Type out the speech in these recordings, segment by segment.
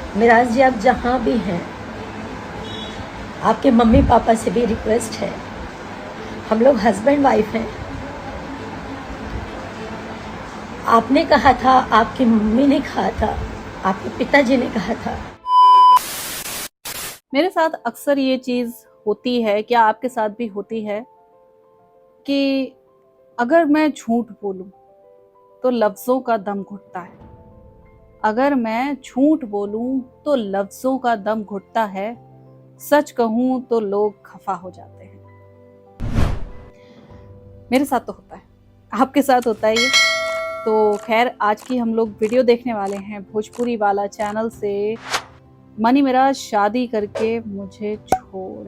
मिराज जी, आप जहाँ भी हैं, आपके मम्मी पापा से भी रिक्वेस्ट है, हम लोग हस्बैंड वाइफ हैं। आपने कहा था, आपकी मम्मी ने कहा था, आपके पिताजी ने कहा था। मेरे साथ अक्सर ये चीज होती है, क्या आपके साथ भी होती है, कि अगर मैं झूठ बोलूं तो लफ्जों का दम घुटता है। अगर मैं झूठ बोलूं तो लफ्जों का दम घुटता है। सच कहूं तो लोग खफा हो जाते हैं। मेरे साथ तो होता है, आपके साथ होता है ये? तो खैर, आज की हम लोग वीडियो देखने वाले हैं भोजपुरी वाला चैनल से। मनी मिराज शादी करके मुझे छोड़।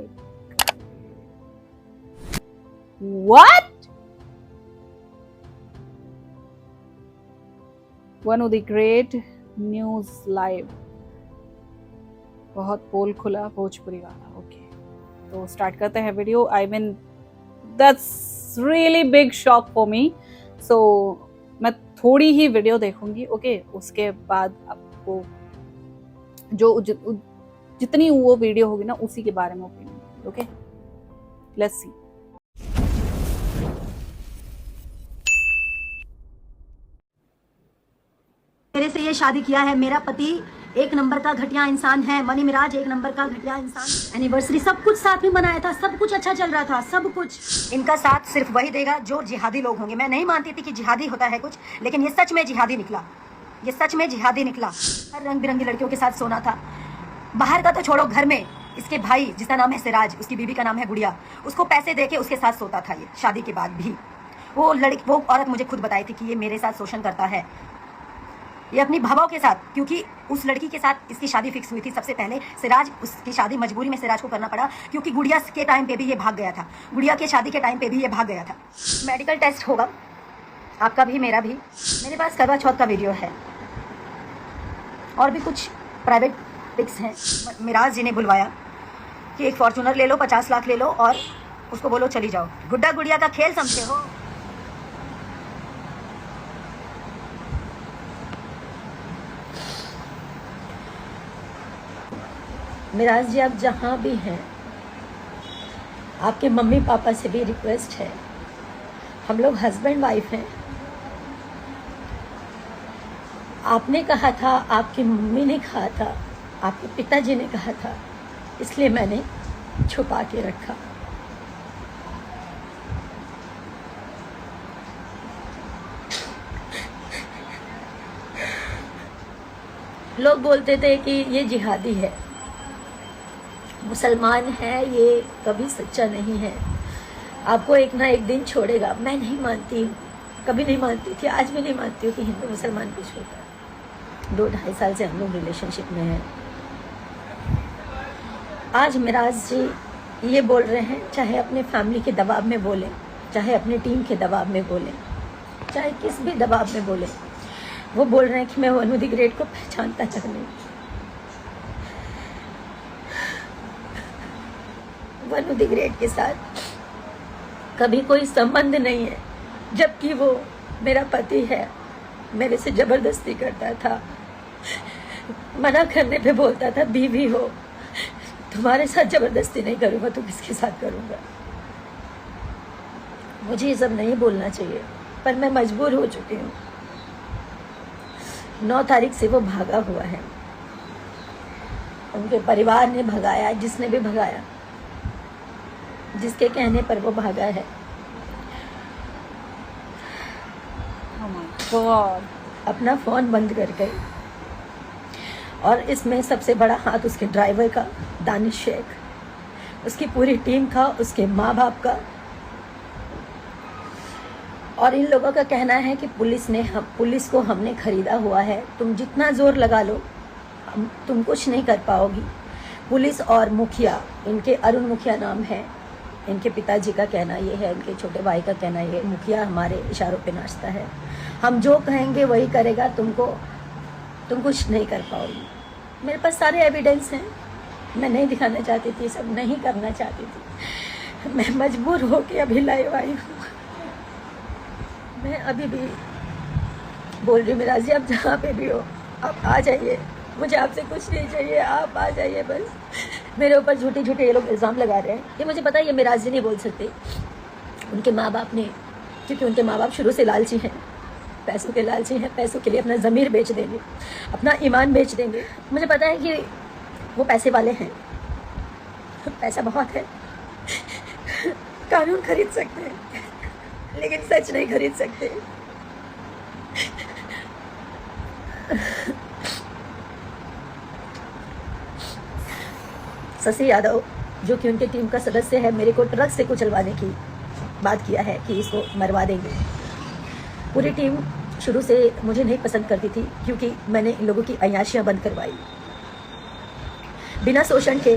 What? One of the great news live. बहुत पोल खुला भोजपुरी वाला। ओके, तो स्टार्ट करते हैं video. I mean that's really big shock for me. So मैं थोड़ी ही वीडियो देखूंगी, ओके उसके बाद आपको जो जितनी वो वीडियो होगी ना, उसी के बारे में ओपिनियन। Okay, let's see. मेरे से ये शादी किया है। मेरा पति एक नंबर का घटिया इंसान है। मनी मिराज एक नंबर का घटिया इंसान। एनिवर्सरी सब कुछ साथ में मनाया था, सब कुछ अच्छा चल रहा था, सब कुछ। इनका साथ सिर्फ वही देगा जो जिहादी लोग होंगे। मैं नहीं मानती थी कि जिहादी होता है कुछ, लेकिन ये सच में जिहादी निकला। ये सच में जिहादी निकला। हर रंग बिरंगी लड़कियों के साथ सोना था। बाहर का तो छोड़ो, घर में इसके भाई जिसका नाम है सिराज, उसकी बीवी का नाम है गुड़िया, उसको पैसे देके उसके साथ सोता था ये शादी के बाद भी। वो औरत मुझे खुद बताई थी कि ये मेरे साथ शोषण करता है, ये अपनी भावों के साथ, क्योंकि उस लड़की के साथ इसकी शादी फिक्स हुई थी सबसे पहले। सिराज, उसकी शादी मजबूरी में सिराज को करना पड़ा, क्योंकि गुड़िया के टाइम पे भी ये भाग गया था। गुड़िया के शादी के टाइम पे भी ये भाग गया था। मेडिकल टेस्ट होगा आपका भी, मेरा भी। मेरे पास करवा चौथ का वीडियो है और भी कुछ प्राइवेट पिक्स हैं। मिराज जी ने बुलवाया कि एक फॉर्चूनर ले लो, 50 लाख ले लो और उसको बोलो चली जाओ। गुड्डा गुड़िया का खेल समझते हो? मिराज जी, आप जहाँ भी हैं, आपके मम्मी पापा से भी रिक्वेस्ट है, हम लोग हस्बैंड वाइफ हैं। आपने कहा था, आपकी मम्मी ने कहा था, आपके पिताजी ने कहा था, इसलिए मैंने छुपा के रखा। लोग बोलते थे कि ये जिहादी है, मुसलमान है, ये कभी सच्चा नहीं है, आपको एक ना एक दिन छोड़ेगा। मैं नहीं मानती हूँ, कभी नहीं मानती थी, आज भी नहीं मानती हूँ कि हिंदू मुसलमान कुछ होता है। 2-2.5 साल से हम लोग रिलेशनशिप में हैं। आज मिराज जी ये बोल रहे हैं, चाहे अपने फैमिली के दबाव में बोलें, चाहे अपनी टीम के दबाव में बोलें, चाहे किस भी दबाव में बोलें, वो बोल रहे हैं कि मैं वनु द ग्रेट को पहचानता तक नहीं। वनु द ग्रेट के साथ कभी कोई संबंध नहीं है, जबकि वो मेरा पति है। मेरे से जबरदस्ती करता था, मना करने पे बोलता था बीवी हो, तुम्हारे साथ जबरदस्ती नहीं करूँगा तो किसके साथ करूँगा। मुझे ये सब नहीं बोलना चाहिए, पर मैं मजबूर हो चुकी हूँ। 9 तारीख से वो भागा हुआ है, उनके परिवार ने भगाया, जिसने भी भगाया, जिसके कहने पर वो भागा है। Oh my God. अपना फ़ोन बंद कर गई, और इसमें सबसे बड़ा हाथ उसके ड्राइवर का, दानिश शेख, उसकी पूरी टीम का, उसके माँ बाप का। और इन लोगों का कहना है कि पुलिस को हमने खरीदा हुआ है, तुम जितना ज़ोर लगा लो तुम कुछ नहीं कर पाओगी। पुलिस और मुखिया, इनके अरुण मुखिया नाम है, इनके पिताजी का कहना ये है, इनके छोटे भाई का कहना ये, मुखिया हमारे इशारों पे नाचता है, हम जो कहेंगे वही करेगा, तुम कुछ नहीं कर पाओगी। मेरे पास सारे एविडेंस हैं, मैं नहीं दिखाना चाहती थी, सब नहीं करना चाहती थी, मैं मजबूर हो के अभी लाइव आई हूँ। मैं अभी भी बोल रही हूँ, मिराज जी आप जहाँ पे भी हो, आप आ जाइए, मुझे आपसे कुछ नहीं चाहिए, आप आ जाइए बस। मेरे ऊपर झूठे झूठे ये लोग इल्ज़ाम लगा रहे हैं। ये मुझे पता है, ये मिराज जी नहीं बोल सकते, उनके माँ बाप ने, क्योंकि उनके माँ बाप शुरू से लालची हैं, पैसों के लालची हैं, पैसों के लिए अपना ज़मीर बेच देंगे, अपना ईमान बेच देंगे। मुझे पता है कि वो पैसे वाले हैं, पैसा बहुत है, कानून खरीद सकते हैं लेकिन सच नहीं खरीद सकते। शशि यादव जो कि उनके टीम का सदस्य है, मेरे को ट्रक से कुचलवाने की बात किया है कि इसको मरवा देंगे। पूरी टीम शुरू से मुझे नहीं पसंद करती थी, क्योंकि मैंने इन लोगों की अय्याशियाँ बंद करवाई। बिना शोषण के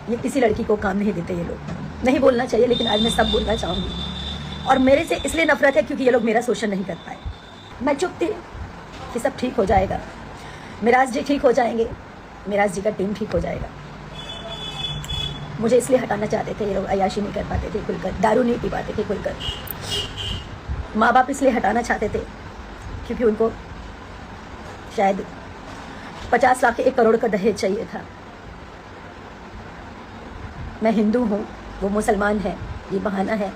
ये किसी लड़की को काम नहीं देते ये लोग। नहीं बोलना चाहिए, लेकिन आज मैं सब बोलना चाहूँगी। और मेरे से इसलिए नफरत है क्योंकि ये लोग मेरा शोषण नहीं कर पाए। मैं चुप थी कि सब ठीक हो जाएगा, मिराज जी ठीक हो जाएंगे, मिराज जी का टीम ठीक हो जाएगा। मुझे इसलिए हटाना चाहते थे ये लोग, अय्याशी नहीं कर पाते थे खुलकर, दारू नहीं पी पाते थे खुलकर। माँ बाप इसलिए हटाना चाहते थे क्योंकि उनको शायद 50 लाख 1 करोड़ का दहेज चाहिए था। मैं हिंदू हूँ, वो मुसलमान है, ये बहाना है।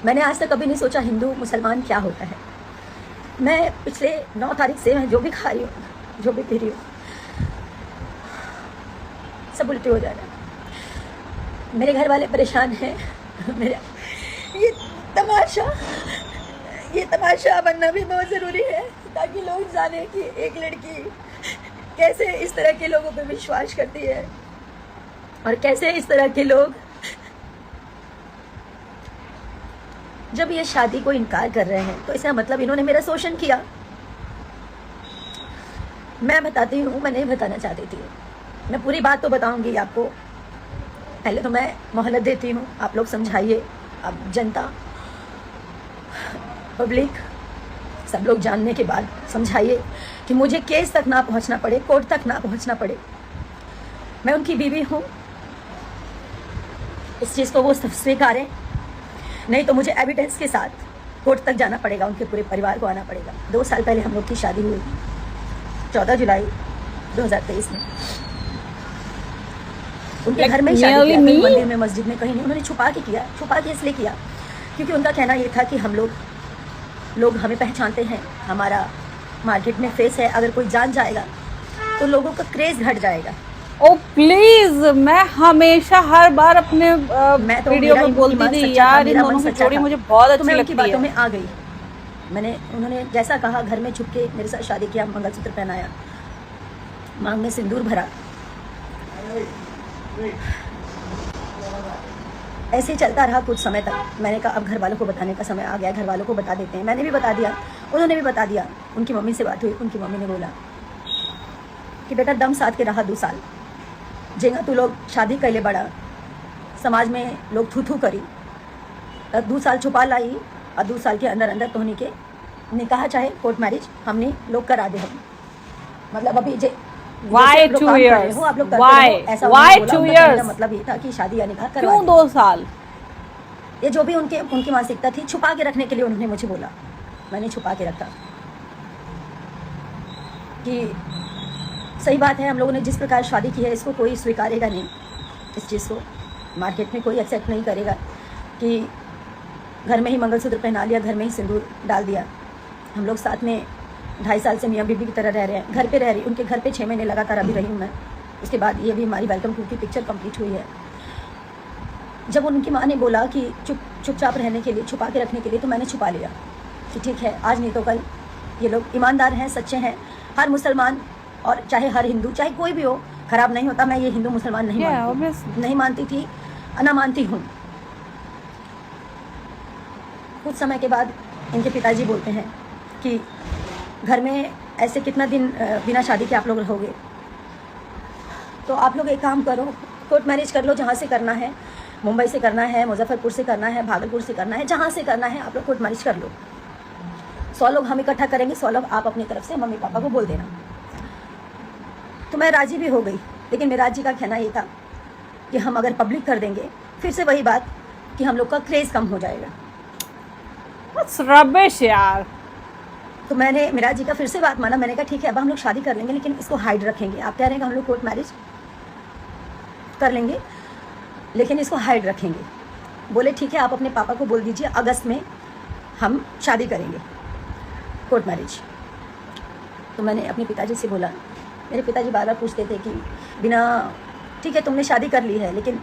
मैंने आज तक कभी नहीं सोचा हिंदू मुसलमान क्या होता है। मैं पिछले 9 तारीख से मैं जो भी खा रही हूँ, जो भी पी रही हूँ, सब उल्टे हो जा रहा है। मेरे घर वाले परेशान हैं। मेरा ये तमाशा बनना भी बहुत ज़रूरी है, ताकि लोग जाने कि एक लड़की कैसे इस तरह के लोगों पे विश्वास करती है और कैसे इस तरह के लोग जब ये शादी को इनकार कर रहे हैं तो इसका मतलब इन्होंने मेरा शोषण किया। मैं बताती हूँ, मैं नहीं बताना चाहती थी। मैं पूरी बात तो बताऊंगी आपको, पहले तो मैं मोहलत देती हूँ, आप लोग समझाइए। अब जनता, पब्लिक, सब लोग जानने के बाद समझाइए कि मुझे केस तक ना पहुँचना पड़े, कोर्ट तक ना पहुँचना पड़े। मैं उनकी बीवी हूँ, इस चीज़ को वो स्वीकारें, नहीं तो मुझे एविडेंस के साथ कोर्ट तक जाना पड़ेगा, उनके पूरे परिवार को आना पड़ेगा। 2 साल पहले हम लोग की शादी हुई, 14 जुलाई 2023 में। उनके घर में ही शादी किया, मंदिर में, मस्जिद में, कहीं नहीं। उन्होंने छुपा के किया। छुपा के इसलिए किया क्योंकि उनका कहना ये था कि हम लोग हमें पहचानते हैं, हमारा मार्केट में फेस है, अगर कोई जान जाएगा तो लोगों का क्रेज घट जाएगा। ओ प्लीज, मैं हमेशा हर बार अपने वीडियो में बोलती थी यार, इन दोनों की जोड़ी मुझे बहुत अच्छी लगती है। बातों में आ गई। उन्होंने जैसा कहा, घर में छुप के मेरे साथ शादी किया, मंगलसूत्र पहनाया, मांग में सिंदूर भरा। ऐसे ही चलता रहा कुछ समय तक। मैंने कहा अब घर वालों को बताने का समय आ गया, घर वालों को बता देते हैं। मैंने भी बता दिया, उन्होंने भी बता दिया। उनकी मम्मी से बात हुई, उनकी मम्मी ने बोला कि बेटा दम साथ के रहा 2 साल, जेगा तू लोग शादी कर ले बड़ा, समाज में लोग थू करी, 2 साल छुपा लाई, और 2 साल के अंदर अंदर तोहनी के निकाह चाहे कोर्ट मैरिज हमने लोग करा दे। हम मतलब अभी Why 2 years? आप लोग Why 2 years? मतलब ये था कि शादी या निकाह करवा क्यों 2 साल? ये जो भी उनकी मानसिकता थी, छुपा के रखने के लिए उन्होंने मुझे बोला। मैंने छुपा के रखा कि सही बात है, हम लोगों ने जिस प्रकार शादी की है इसको कोई स्वीकारेगा नहीं। इस चीज़ को मार्केट में कोई एक्सेप्ट नहीं करेगा कि घर में ही मंगलसूत्र पहना लिया, घर में ही सिंदूर डाल दिया। हम लोग साथ में 2.5 साल से मियाँ बीबी की तरह रह रहे हैं, घर पे रह रही, उनके घर पे 6 महीने लगातार अभी रही हूँ मैं। उसके बाद ये भी हमारी वेलकम टू की पिक्चर कंप्लीट हुई है। जब उनकी माँ ने बोला कि चुपचाप रहने के लिए, छुपा के रखने के लिए, तो मैंने छुपा लिया कि ठीक है, आज नहीं तो कल ये लोग ईमानदार हैं, सच्चे हैं। हर मुसलमान और चाहे हर हिंदू, चाहे कोई भी हो, खराब नहीं होता। मैं ये हिंदू मुसलमान नहीं मानती थी, ना मानती हूँ। कुछ समय के बाद इनके पिताजी बोलते हैं कि घर में ऐसे कितना दिन बिना शादी के आप लोग रहोगे, तो आप लोग एक काम करो, कोर्ट मैरिज कर लो, जहाँ से करना है, मुंबई से करना है, मुजफ्फरपुर से करना है, भागलपुर से करना है, जहाँ से करना है आप लोग कोर्ट मैरिज कर लो। 100 लोग हम इकट्ठा करेंगे, 100 लोग आप अपनी तरफ से मम्मी पापा को बोल देना। तो मैं राजी भी हो गई, लेकिन मिराज जी का कहना ये था कि हम अगर पब्लिक कर देंगे, फिर से वही बात कि हम लोग का क्रेज़ कम हो जाएगा। What's rubbish यार। तो मैंने मिराज जी का फिर से बात माना। मैंने कहा ठीक है अब हम लोग शादी कर लेंगे, लेकिन इसको हाइड रखेंगे। आप कह रहे हैं कि हम लोग कोर्ट मैरिज कर लेंगे लेकिन इसको हाइड रखेंगे। बोले ठीक है आप अपने पापा को बोल दीजिए अगस्त में हम शादी करेंगे कोर्ट मैरिज। तो मैंने अपने पिताजी से बोला, मेरे पिताजी बार बार पूछते थे कि बिना, ठीक है तुमने शादी कर ली है लेकिन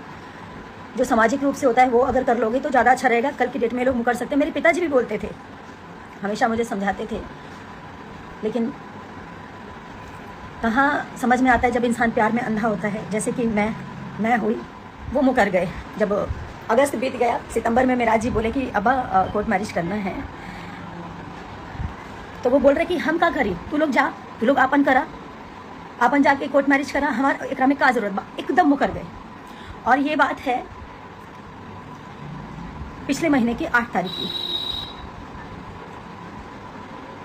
जो सामाजिक रूप से होता है वो अगर कर लोगे तो ज़्यादा अच्छा रहेगा, कल की डेट में लोग मुकर सकते हैं। मेरे पिताजी भी बोलते थे, हमेशा मुझे समझाते थे, लेकिन कहाँ समझ में आता है जब इंसान प्यार में अंधा होता है। जैसे कि मैं हुई, वो मुकर गए। जब अगस्त बीत गया, सितंबर में मिराज जी बोले कि अब्बा कोर्ट मैरिज करना है, तो वो बोल रहे कि हम का करी, तू लोग जा, तू लोग आपन करा, आपन जाके कोर्ट मैरिज करा, हमारा एकरा में का जरूरत बा। एकदम मुकर गए। और ये बात है पिछले महीने की 8 तारीख की।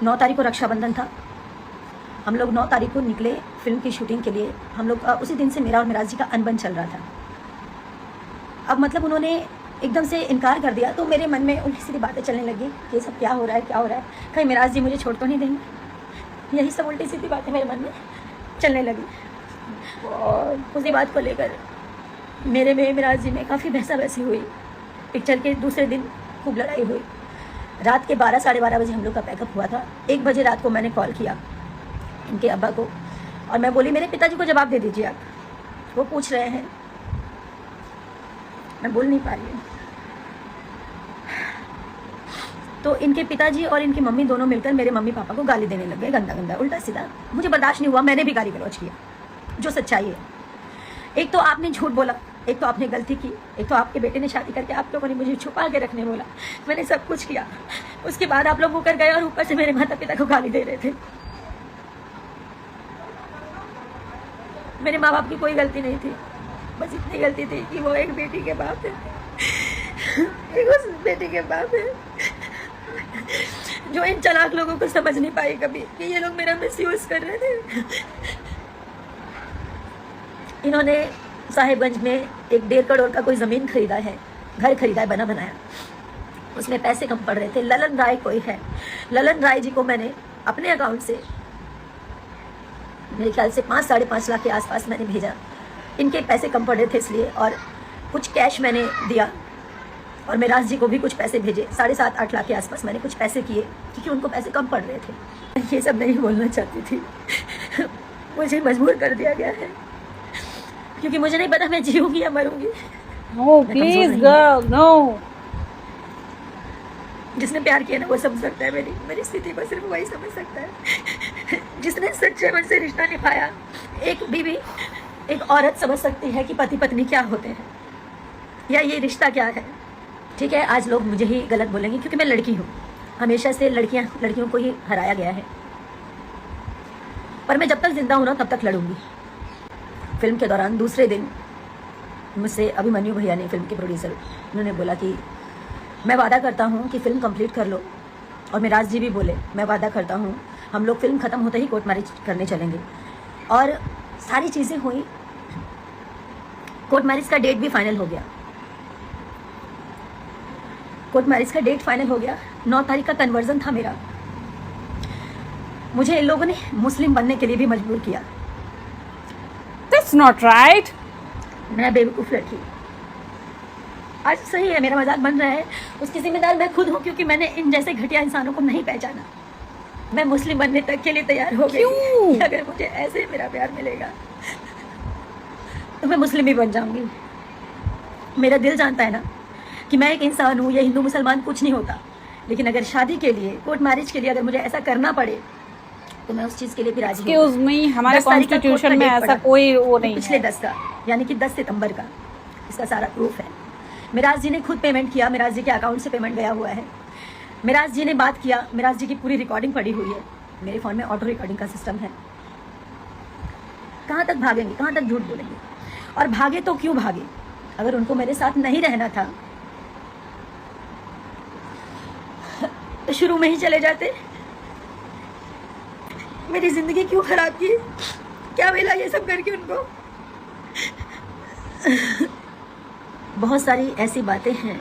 9 तारीख को रक्षाबंधन था। हम लोग 9 तारीख को निकले फिल्म की शूटिंग के लिए। हम लोग उसी दिन से मेरा और मिराज जी का अनबन चल रहा था। अब मतलब उन्होंने एकदम से इनकार कर दिया, तो मेरे मन में उल्टी सीधी बातें चलने लगी, ये सब क्या हो रहा है, क्या हो रहा है, कहीं मिराज जी मुझे छोड़ तो नहीं देंगे। यही सब उल्टी सीधी बातें मेरे मन में चलने लगी। और उसी बात को लेकर मेरे में मिराज जी में काफ़ी बहसा बहसी हुई। पिक्चर के दूसरे दिन खूब लड़ाई हुई। रात के 12 साढ़े 12 बजे हम लोग का पैकअप हुआ था। 1 बजे रात को मैंने कॉल किया इनके अब्बा को और मैं बोली मेरे पिताजी को जवाब दे दीजिए आप, वो पूछ रहे हैं। मैं बोल नहीं पा रही हूँ। तो इनके पिताजी और इनकी मम्मी दोनों मिलकर मेरे मम्मी पापा को गाली देने लग गए, गंदा गंदा उल्टा सीधा। मुझे बर्दाश्त नहीं हुआ, मैंने भी गाली गलौज किया, जो सच्चाई है। एक तो आपने झूठ बोला, एक तो आपने गलती की, एक तो आपके बेटे ने शादी करके आप लोगों ने मुझे छुपा के रखने बोला। मैंने सब कुछ किया। उसके बाद आप लोग मुकर गए और ऊपर से मेरे माता पिता को गाली दे रहे थे। मेरे माँ बाप की कोई गलती नहीं थी, बस इतनी गलती थी कि वो एक बेटी के बाप है, एक उस बेटी के बाप है जो इन चालाक लोगों को समझ नहीं पाई कभी कि ये लोग मेरा मिसयूज कर रहे थे। इन्होंने साहिबगंज में 1.5 करोड़ का कोई ज़मीन खरीदा है, घर खरीदा है बना बनाया। उसमें पैसे कम पड़ रहे थे। ललन राय कोई है, ललन राय जी को मैंने अपने अकाउंट से मेरे ख्याल से 5 साढ़े 5 लाख के आसपास मैंने भेजा। इनके पैसे कम पड़ रहे थे इसलिए, और कुछ कैश मैंने दिया और मिराज जी को भी कुछ पैसे भेजे। 7.5-8 लाख के आसपास मैंने कुछ पैसे किए क्योंकि उनको पैसे कम पड़ रहे थे। ये सब नहीं बोलना चाहती थी, मुझे मजबूर कर दिया गया है क्योंकि मुझे नहीं पता मैं जीऊंगी या मरूंगी। No please girl, no. जिसने प्यार किया ना वो समझ सकता है मेरी स्थिति को, सिर्फ वही समझ सकता है जिसने सच्चे मन से रिश्ता निभाया। एक बीवी, एक औरत समझ सकती है कि पति पत्नी क्या होते हैं या ये रिश्ता क्या है। ठीक है, आज लोग मुझे ही गलत बोलेंगे क्योंकि मैं लड़की हूँ। हमेशा से लड़कियों को ही हराया गया है, पर मैं जब तक जिंदा हूँ ना तब तक लड़ूंगी। फिल्म के दौरान दूसरे दिन मुझसे अभिमन्यु भैया ने, फिल्म के प्रोड्यूसर, उन्होंने बोला कि मैं वादा करता हूँ कि फ़िल्म कंप्लीट कर लो। और मिराज जी भी बोले मैं वादा करता हूँ हम लोग फिल्म ख़त्म होते ही कोर्ट मैरिज करने चलेंगे। और सारी चीज़ें हुई। कोर्ट मैरिज का डेट भी फाइनल हो गया। कोर्ट मैरिज का डेट फाइनल हो गया। 9 तारीख का कन्वर्जन था मेरा। मुझे इन लोगों ने मुस्लिम बनने के लिए भी मजबूर किया। That's not right. मैं बेवकूफ़ लड़की। आज सही है, मेरा मजाक बन रहा है, उसकी जिम्मेदार मैं खुद हूँ क्योंकि मैंने इन जैसे घटिया इंसानों को नहीं पहचाना। मैं मुस्लिम बनने तक के लिए तैयार हो गई कि अगर मुझे ऐसे मेरा प्यार मिलेगा तो मैं मुस्लिम ही बन जाऊंगी। मेरा दिल जानता है ना कि मैं एक इंसान हूँ, ये हिंदू मुसलमान कुछ नहीं होता। लेकिन अगर शादी के लिए, कोर्ट मैरिज के लिए अगर मुझे ऐसा करना पड़े तो मैं उस चीज़ के लिए भी राजी हूँ। एक्सक्यूज मी, हमारे कॉन्स्टिट्यूशन में ऐसा कोई वो नहीं पिछले है। 10 का, यानी कि 10 सितंबर का, इसका सारा प्रूफ है। मिराज जी ने खुद पेमेंट किया, मिराज जी के अकाउंट से पेमेंट गया हुआ है। मिराज जी ने बात किया, मिराज जी की पूरी रिकॉर्डिंग पड़ी हुई है। मेरे फ़ोन में ऑटो रिकॉर्डिंग का सिस्टम है। कहाँ तक भागेंगे, कहाँ तक झूठ बोलेंगे? और भागे तो क्यों भागे? अगर उनको मेरे साथ नहीं रहना था तो शुरू में ही चले जाते। मेरी जिंदगी क्यों खराब की? क्या मिला ये सब करके उनको? बहुत सारी ऐसी बातें हैं,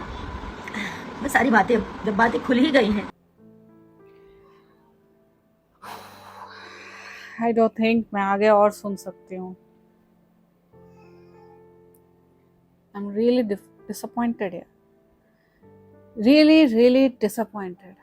सारी बातें, जब बातें खुल ही गई हैं। आई डोंट थिंक मैं आगे और सुन सकती हूँ। आई एम रियली डिसअपॉइंटेड यार, रियली रियली डिसअपॉइंटेड।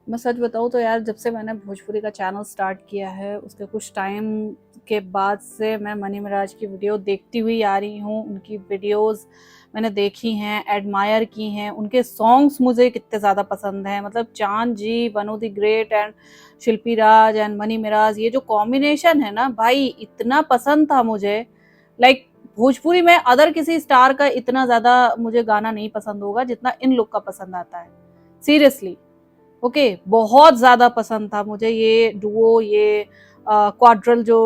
मैं सच बताऊँ तो यार, जब से मैंने भोजपुरी का चैनल स्टार्ट किया है उसके कुछ टाइम के बाद से मैं मनी मिराज की वीडियो देखती हुई आ रही हूँ। उनकी वीडियोस मैंने देखी हैं, एडमायर की हैं। उनके सॉन्ग्स मुझे कितने ज़्यादा पसंद हैं। मतलब Chand ji, Vannu the great and Shilpi Raj and Mani Meraj, ये जो कॉम्बिनेशन है ना भाई, इतना पसंद था मुझे। लाइक भोजपुरी में अदर किसी स्टार का इतना ज़्यादा मुझे गाना नहीं पसंद होगा जितना इन लोग का पसंद आता है, सीरियसली। ओके, बहुत ज़्यादा पसंद था मुझे ये डुओ, ये क्वाड्रल जो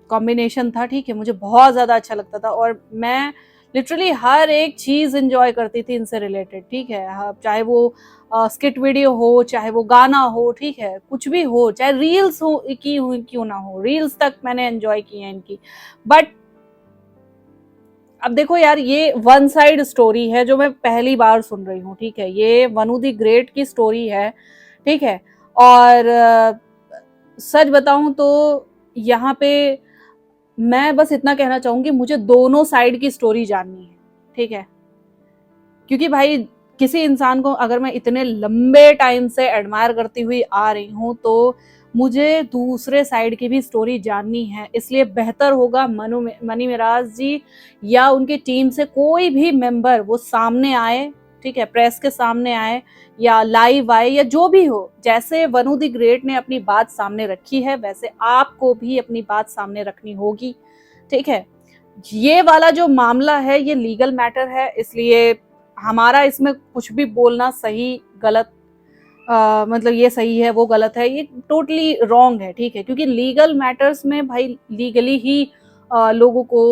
कॉम्बिनेशन था, ठीक है, मुझे बहुत ज़्यादा अच्छा लगता था। और मैं लिटरली हर एक चीज़ एंजॉय करती थी इनसे रिलेटेड, ठीक है। चाहे वो स्किट वीडियो हो, चाहे वो गाना हो, ठीक है, कुछ भी हो, चाहे रील्स हो क्यों ना हो, रील्स तक मैंने एंजॉय की है इनकी। बट अब देखो यार, ये वन साइड स्टोरी है जो मैं पहली बार सुन रही हूँ, ठीक है। ये वनु द ग्रेट की स्टोरी है, ठीक है। और सच बताऊं तो यहाँ पे मैं बस इतना कहना चाहूंगी, मुझे दोनों साइड की स्टोरी जाननी है, ठीक है। क्योंकि भाई किसी इंसान को अगर मैं इतने लंबे टाइम से एडमायर करती हुई आ रही हूँ तो मुझे दूसरे साइड की भी स्टोरी जाननी है। इसलिए बेहतर होगा मनी मिराज जी या उनकी टीम से कोई भी मेंबर वो सामने आए, ठीक है, प्रेस के सामने आए या लाइव आए या जो भी हो। जैसे वनु द ग्रेट ने अपनी बात सामने रखी है वैसे आपको भी अपनी बात सामने रखनी होगी, ठीक है। ये वाला जो मामला है ये लीगल मैटर है, इसलिए हमारा इसमें कुछ भी बोलना सही गलत मतलब ये सही है वो गलत है, ये टोटली रॉन्ग है, ठीक है। क्योंकि लीगल मैटर्स में भाई लीगली ही लोगों को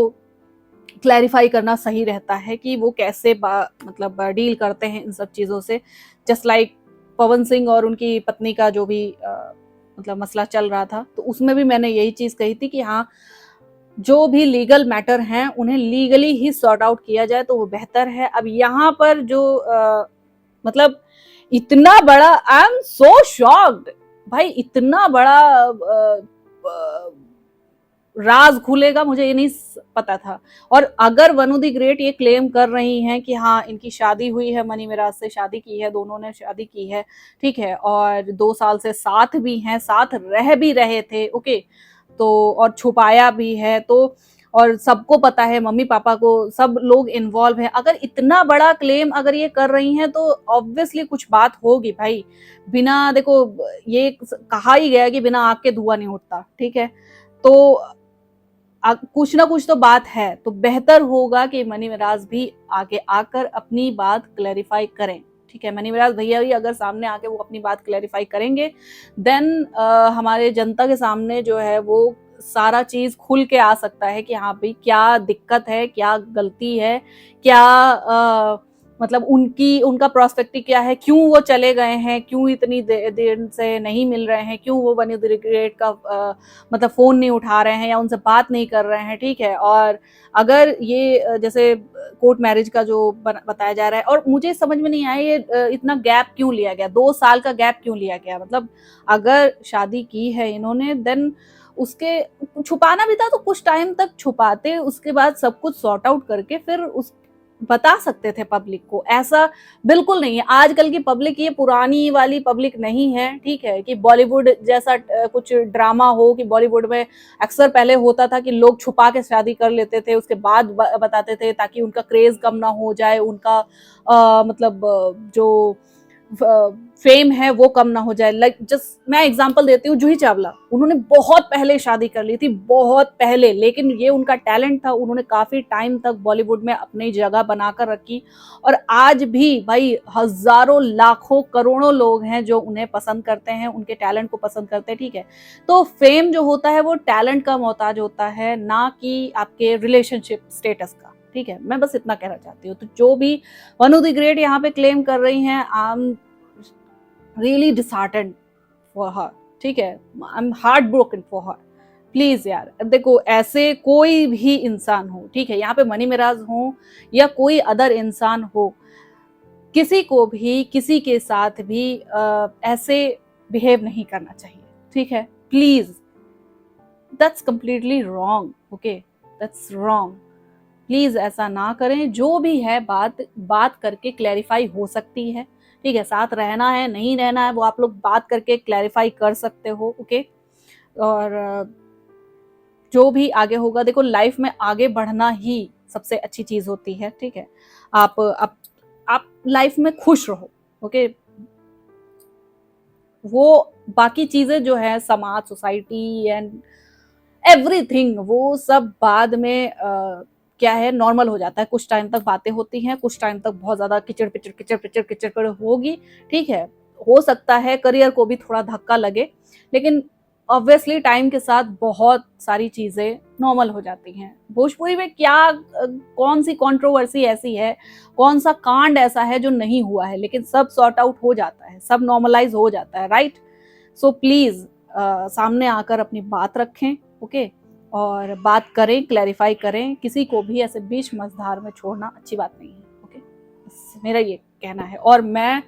क्लैरिफाई करना सही रहता है कि वो कैसे मतलब डील करते हैं इन सब चीज़ों से। जस्ट लाइक पवन सिंह और उनकी पत्नी का जो भी मतलब मसला चल रहा था, तो उसमें भी मैंने यही चीज़ कही थी कि हाँ, जो भी लीगल मैटर हैं उन्हें लीगली ही सॉर्ट आउट किया जाए तो वो बेहतर है। अब यहाँ पर जो मतलब इतना बड़ा, आई एम सो शॉक्ड भाई, इतना बड़ा राज खुलेगा मुझे ये नहीं पता था। और अगर वनु द ग्रेट ये क्लेम कर रही हैं कि हाँ इनकी शादी हुई है, मनी मिराज से शादी की है, दोनों ने शादी की है, ठीक है, और 2 साल से साथ भी हैं, साथ रह भी रहे थे, ओके, तो और छुपाया भी है, तो और सबको पता है, मम्मी पापा को, सब लोग इन्वॉल्व है। अगर इतना बड़ा क्लेम अगर ये कर रही हैं तो ऑब्वियसली कुछ बात होगी भाई। बिना, देखो ये कहा ही गया कि बिना आग के धुआं नहीं उठता, ठीक है। तो कुछ ना कुछ तो बात है, तो बेहतर होगा कि मनी मिराज भी आगे आकर अपनी बात क्लैरिफाई करें, ठीक है। मनी मिराज भैया भी अगर सामने आके वो अपनी बात क्लैरिफाई करेंगे देन हमारे जनता के सामने जो है वो सारा चीज खुल के आ सकता है कि हाँ भाई क्या दिक्कत है, क्या गलती है, क्या मतलब उनका प्रोस्पेक्टिव क्या है, क्यों वो चले गए हैं, क्यों इतनी देर से नहीं मिल रहे हैं, क्यों वो वनु द ग्रेट का मतलब फोन नहीं उठा रहे हैं या उनसे बात नहीं कर रहे हैं, ठीक है। और अगर ये जैसे कोर्ट मैरिज का जो बताया जा रहा है, और मुझे समझ में नहीं आया ये इतना गैप क्यों लिया गया, 2 साल का गैप क्यों लिया गया। मतलब अगर शादी की है इन्होंने देन उसके छुपाना भी था तो कुछ टाइम तक छुपाते, उसके बाद सब कुछ सॉर्ट आउट करके फिर उस बता सकते थे पब्लिक को। ऐसा बिल्कुल नहीं है। आजकल की पब्लिक ये पुरानी वाली पब्लिक नहीं है, ठीक है, कि बॉलीवुड जैसा कुछ ड्रामा हो, कि बॉलीवुड में अक्सर पहले होता था कि लोग छुपा के शादी कर लेते थे, उसके बाद बताते थे ताकि उनका क्रेज कम ना हो जाए, उनका मतलब जो फेम है वो कम ना हो जाए। लाइक जस्ट मैं एग्जांपल देती हूँ, जूही चावला, उन्होंने बहुत पहले शादी कर ली थी, बहुत पहले, लेकिन ये उनका टैलेंट था, उन्होंने काफी टाइम तक बॉलीवुड में अपनी जगह बनाकर रखी। और आज भी भाई हजारों लाखों करोड़ों लोग हैं जो उन्हें पसंद करते हैं, उनके टैलेंट को पसंद करते हैं, ठीक है। तो फेम जो होता है वो टैलेंट का मोहताज होता है, ना कि आपके रिलेशनशिप स्टेटस का, ठीक है। मैं बस इतना कहना चाहती हूँ। तो जो भी वनु द ग्रेट यहाँ पे क्लेम कर रही हैं, I am really disheartened for her, ठीक है, I am heart broken for her. Please यार देखो, ऐसे कोई भी इंसान हो, ठीक है, यहाँ पे मनी मिराज हो या कोई अदर इंसान हो, किसी को भी किसी के साथ भी ऐसे बिहेव नहीं करना चाहिए, ठीक है? Please, that's completely wrong, okay, that's wrong. Please ऐसा ना करें। जो भी है बात करके क्लैरिफाई हो सकती है, ठीक है? साथ रहना है नहीं रहना है वो आप लोग बात करके क्लैरिफाई कर सकते हो, ओके? और जो भी आगे होगा, देखो लाइफ में आगे बढ़ना ही सबसे अच्छी चीज होती है, ठीक है? आप लाइफ में खुश रहो, ओके? वो बाकी चीजें जो है समाज, सोसाइटी एंड एवरीथिंग, वो सब बाद में क्या है, नॉर्मल हो जाता है। कुछ टाइम तक बातें होती हैं, कुछ टाइम तक बहुत ज्यादा किचड़ होगी, ठीक है? हो सकता है करियर को भी थोड़ा धक्का लगे, लेकिन ऑब्वियसली टाइम के साथ बहुत सारी चीजें नॉर्मल हो जाती हैं। भोजपुरी में क्या कौन सी कंट्रोवर्सी ऐसी है, कौन सा कांड ऐसा है जो नहीं हुआ है, लेकिन सब सॉर्ट आउट हो जाता है, सब नॉर्मलाइज हो जाता है, राइट? सो प्लीज सामने आकर अपनी बात रखें, ओके? और बात करें, क्लैरिफाई करें। किसी को भी ऐसे बीच मझधार में छोड़ना अच्छी बात नहीं है, ओके? मेरा ये कहना है। और मैं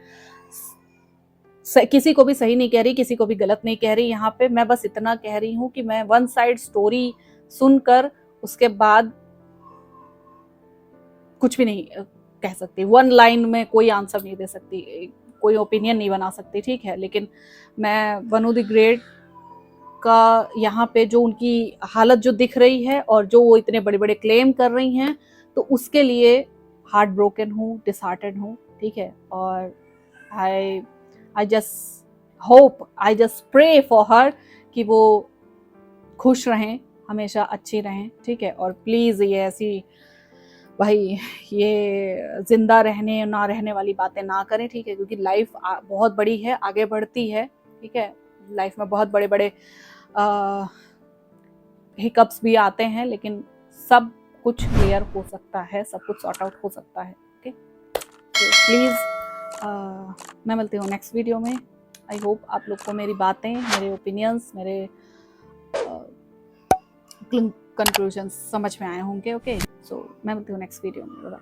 किसी को भी सही नहीं कह रही, किसी को भी गलत नहीं कह रही। यहाँ पे मैं बस इतना कह रही हूँ कि मैं वन साइड स्टोरी सुनकर उसके बाद कुछ भी नहीं कह सकती, वन लाइन में कोई आंसर नहीं दे सकती, कोई ओपिनियन नहीं बना सकती, ठीक है? लेकिन मैं वनु द ग्रेट का यहाँ पे जो उनकी हालत जो दिख रही है और जो वो इतने बड़े बड़े क्लेम कर रही हैं, तो उसके लिए हार्ट ब्रोकन हूँ, डिसहार्टेड हूँ, ठीक है? और I just hope, I just pray for her कि वो खुश रहें, हमेशा अच्छी रहें, ठीक है? और प्लीज़ ये ऐसी भाई ये जिंदा रहने ना रहने वाली बातें ना करें, ठीक है? क्योंकि लाइफ बहुत बड़ी है, आगे बढ़ती है, ठीक है? लाइफ में बहुत बड़े बड़े हिकअप्स भी आते हैं, लेकिन सब कुछ क्लियर हो सकता है, सब कुछ सॉर्ट आउट हो सकता है, ओके? तो प्लीज़ मैं मिलती हूँ नेक्स्ट वीडियो में। आई होप आप लोग को मेरी बातें, मेरे ओपिनियंस, मेरे कंक्लूजन्स समझ में आए होंगे, ओके? सो मैं मिलती हूँ नेक्स्ट वीडियो में।